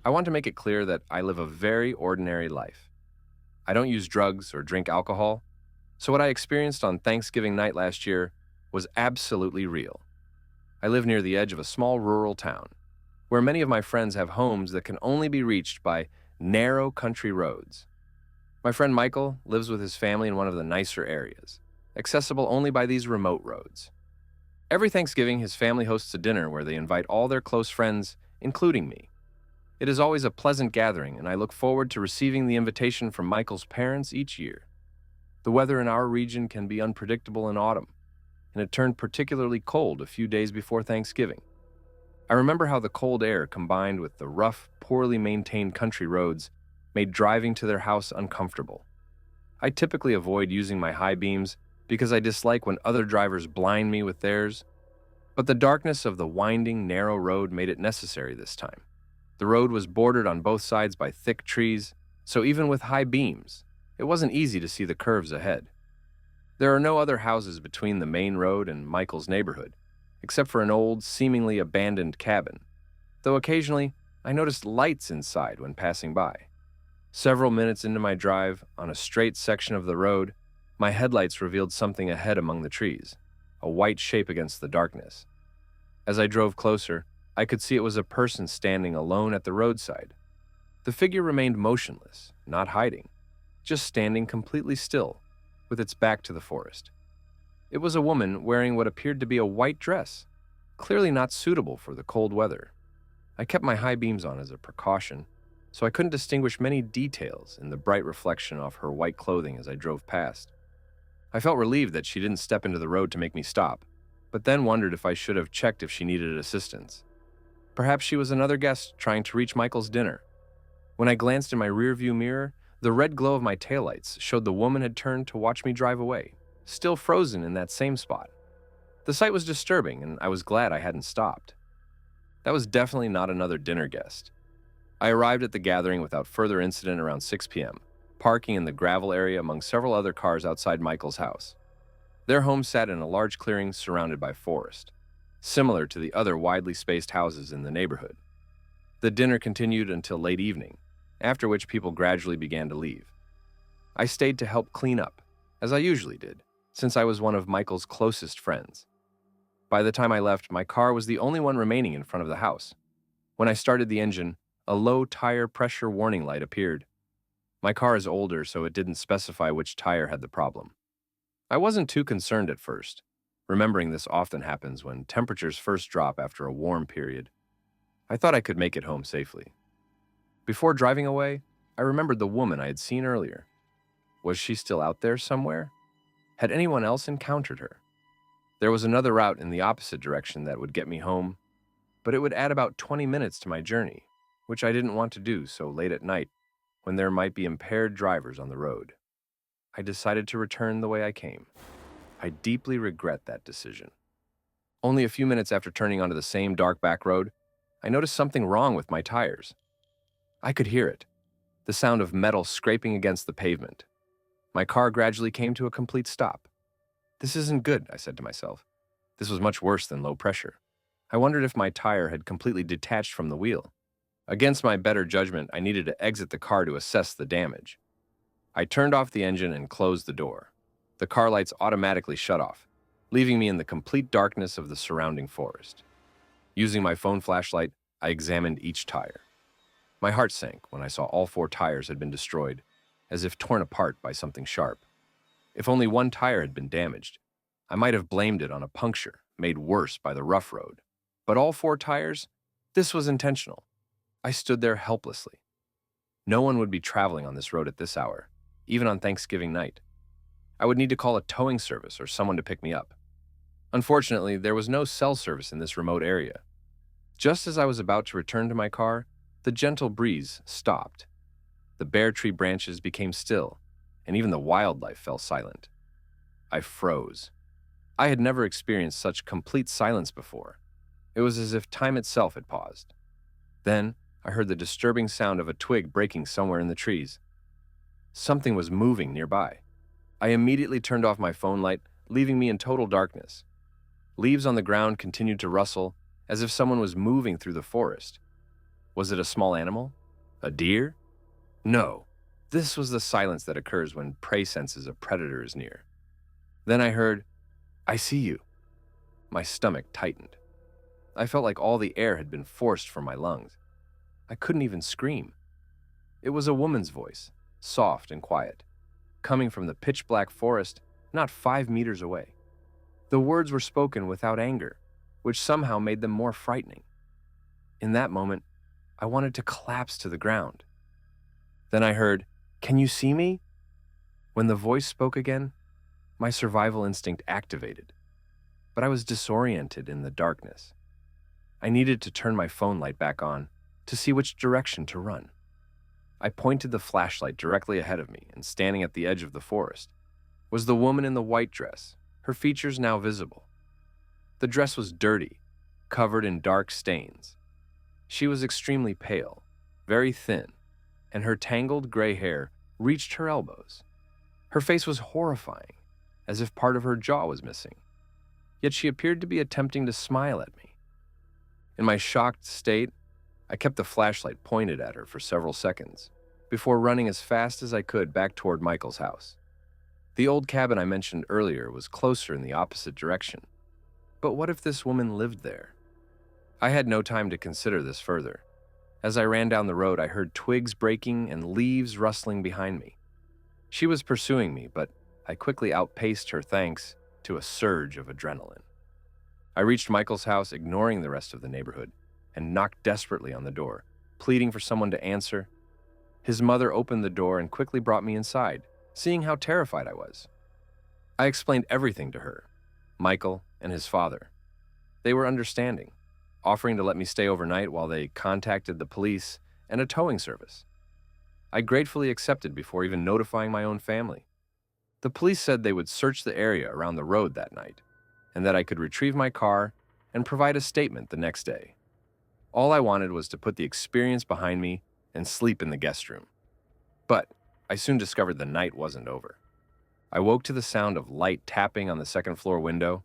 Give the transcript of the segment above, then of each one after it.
I want to make it clear that I live a very ordinary life. I don't use drugs or drink alcohol, so what I experienced on Thanksgiving night last year was absolutely real. I live near the edge of a small rural town, where many of my friends have homes that can only be reached by narrow country roads. My friend Michael lives with his family in one of the nicer areas, accessible only by these remote roads. Every Thanksgiving, his family hosts a dinner where they invite all their close friends, including me. It is always a pleasant gathering, and I look forward to receiving the invitation from Michael's parents each year. The weather in our region can be unpredictable in autumn, and it turned particularly cold a few days before Thanksgiving. I remember how the cold air combined with the rough, poorly maintained country roads made driving to their house uncomfortable. I typically avoid using my high beams because I dislike when other drivers blind me with theirs, but the darkness of the winding, narrow road made it necessary this time. The road was bordered on both sides by thick trees, so even with high beams, it wasn't easy to see the curves ahead. There are no other houses between the main road and Michael's neighborhood, except for an old, seemingly abandoned cabin, though occasionally I noticed lights inside when passing by. Several minutes into my drive, on a straight section of the road, my headlights revealed something ahead among the trees, a white shape against the darkness. As I drove closer, I could see it was a person standing alone at the roadside. The figure remained motionless, not hiding, just standing completely still, with its back to the forest. It was a woman wearing what appeared to be a white dress, clearly not suitable for the cold weather. I kept my high beams on as a precaution, so I couldn't distinguish many details in the bright reflection off her white clothing as I drove past. I felt relieved that she didn't step into the road to make me stop, but then wondered if I should have checked if she needed assistance. Perhaps she was another guest trying to reach Michael's dinner. When I glanced in my rearview mirror, the red glow of my taillights showed the woman had turned to watch me drive away, still frozen in that same spot. The sight was disturbing, and I was glad I hadn't stopped. That was definitely not another dinner guest. I arrived at the gathering without further incident around 6 p.m., parking in the gravel area among several other cars outside Michael's house. Their home sat in a large clearing surrounded by forest, similar to the other widely spaced houses in the neighborhood. The dinner continued until late evening, after which people gradually began to leave. I stayed to help clean up, as I usually did, since I was one of Michael's closest friends. By the time I left, my car was the only one remaining in front of the house. When I started the engine, a low tire pressure warning light appeared. My car is older, so it didn't specify which tire had the problem. I wasn't too concerned at first, remembering this often happens when temperatures first drop after a warm period. I thought I could make it home safely. Before driving away, I remembered the woman I had seen earlier. Was she still out there somewhere? Had anyone else encountered her? There was another route in the opposite direction that would get me home, but it would add about 20 minutes to my journey, which I didn't want to do so late at night when there might be impaired drivers on the road. I decided to return the way I came. I deeply regret that decision. Only a few minutes after turning onto the same dark back road, I noticed something wrong with my tires. I could hear it, the sound of metal scraping against the pavement. My car gradually came to a complete stop. This isn't good, I said to myself. This was much worse than low pressure. I wondered if my tire had completely detached from the wheel. Against my better judgment, I needed to exit the car to assess the damage. I turned off the engine and closed the door. The car lights automatically shut off, leaving me in the complete darkness of the surrounding forest. Using my phone flashlight, I examined each tire. My heart sank when I saw all 4 tires had been destroyed, as if torn apart by something sharp. If only one tire had been damaged, I might have blamed it on a puncture made worse by the rough road. But all 4 tires? This was intentional. I stood there helplessly. No one would be traveling on this road at this hour, even on Thanksgiving night. I would need to call a towing service or someone to pick me up. Unfortunately, there was no cell service in this remote area. Just as I was about to return to my car, the gentle breeze stopped. The bare tree branches became still, and even the wildlife fell silent. I froze. I had never experienced such complete silence before. It was as if time itself had paused. Then, I heard the disturbing sound of a twig breaking somewhere in the trees. Something was moving nearby. I immediately turned off my phone light, leaving me in total darkness. Leaves on the ground continued to rustle, as if someone was moving through the forest. Was it a small animal? A deer? No. This was the silence that occurs when prey senses a predator is near. Then I heard, "I see you." My stomach tightened. I felt like all the air had been forced from my lungs. I couldn't even scream. It was a woman's voice, soft and quiet, coming from the pitch-black forest not 5 meters away. The words were spoken without anger, which somehow made them more frightening. In that moment, I wanted to collapse to the ground. Then I heard, "Can you see me?" When the voice spoke again, my survival instinct activated, but I was disoriented in the darkness. I needed to turn my phone light back on to see which direction to run. I pointed the flashlight directly ahead of me, and standing at the edge of the forest was the woman in the white dress, her features now visible. The dress was dirty, covered in dark stains. She was extremely pale, very thin, and her tangled gray hair reached her elbows. Her face was horrifying, as if part of her jaw was missing. Yet she appeared to be attempting to smile at me. In my shocked state, I kept the flashlight pointed at her for several seconds before running as fast as I could back toward Michael's house. The old cabin I mentioned earlier was closer in the opposite direction. But what if this woman lived there? I had no time to consider this further. As I ran down the road, I heard twigs breaking and leaves rustling behind me. She was pursuing me, but I quickly outpaced her thanks to a surge of adrenaline. I reached Michael's house, ignoring the rest of the neighborhood, and knocked desperately on the door, pleading for someone to answer. His mother opened the door and quickly brought me inside, seeing how terrified I was. I explained everything to her, Michael and his father. They were understanding, offering to let me stay overnight while they contacted the police and a towing service. I gratefully accepted before even notifying my own family. The police said they would search the area around the road that night, and that I could retrieve my car and provide a statement the next day. All I wanted was to put the experience behind me and sleep in the guest room. But I soon discovered the night wasn't over. I woke to the sound of light tapping on the second-floor window.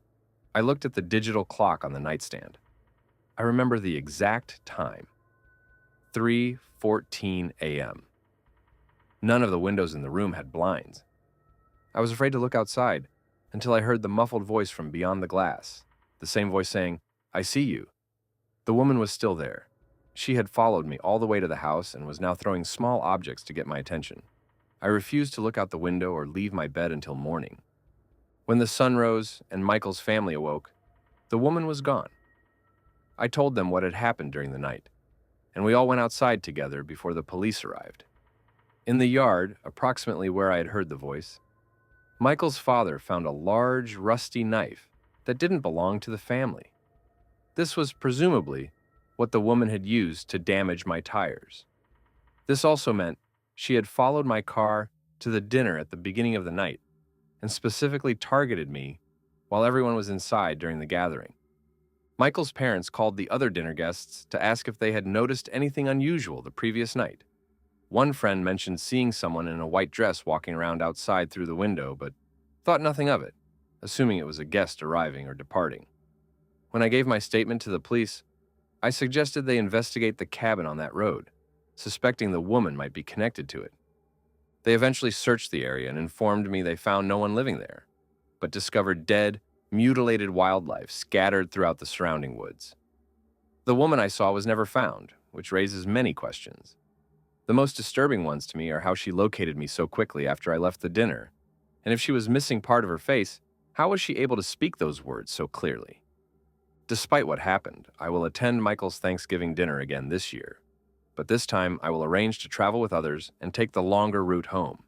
I looked at the digital clock on the nightstand. I remember the exact time, 3:14 a.m. None of the windows in the room had blinds. I was afraid to look outside until I heard the muffled voice from beyond the glass, the same voice saying, "I see you." The woman was still there. She had followed me all the way to the house and was now throwing small objects to get my attention. I refused to look out the window or leave my bed until morning. When the sun rose and Michael's family awoke, the woman was gone. I told them what had happened during the night, and we all went outside together before the police arrived. In the yard, approximately where I had heard the voice, Michael's father found a large, rusty knife that didn't belong to the family. This was presumably what the woman had used to damage my tires. This also meant she had followed my car to the dinner at the beginning of the night and specifically targeted me while everyone was inside during the gathering. Michael's parents called the other dinner guests to ask if they had noticed anything unusual the previous night. One friend mentioned seeing someone in a white dress walking around outside through the window, but thought nothing of it, assuming it was a guest arriving or departing. When I gave my statement to the police, I suggested they investigate the cabin on that road, suspecting the woman might be connected to it. They eventually searched the area and informed me they found no one living there, but discovered dead, mutilated wildlife scattered throughout the surrounding woods. The woman I saw was never found, which raises many questions. The most disturbing ones to me are how she located me so quickly after I left the dinner, and if she was missing part of her face, how was she able to speak those words so clearly? Despite what happened, I will attend Michael's Thanksgiving dinner again this year, but this time I will arrange to travel with others and take the longer route home.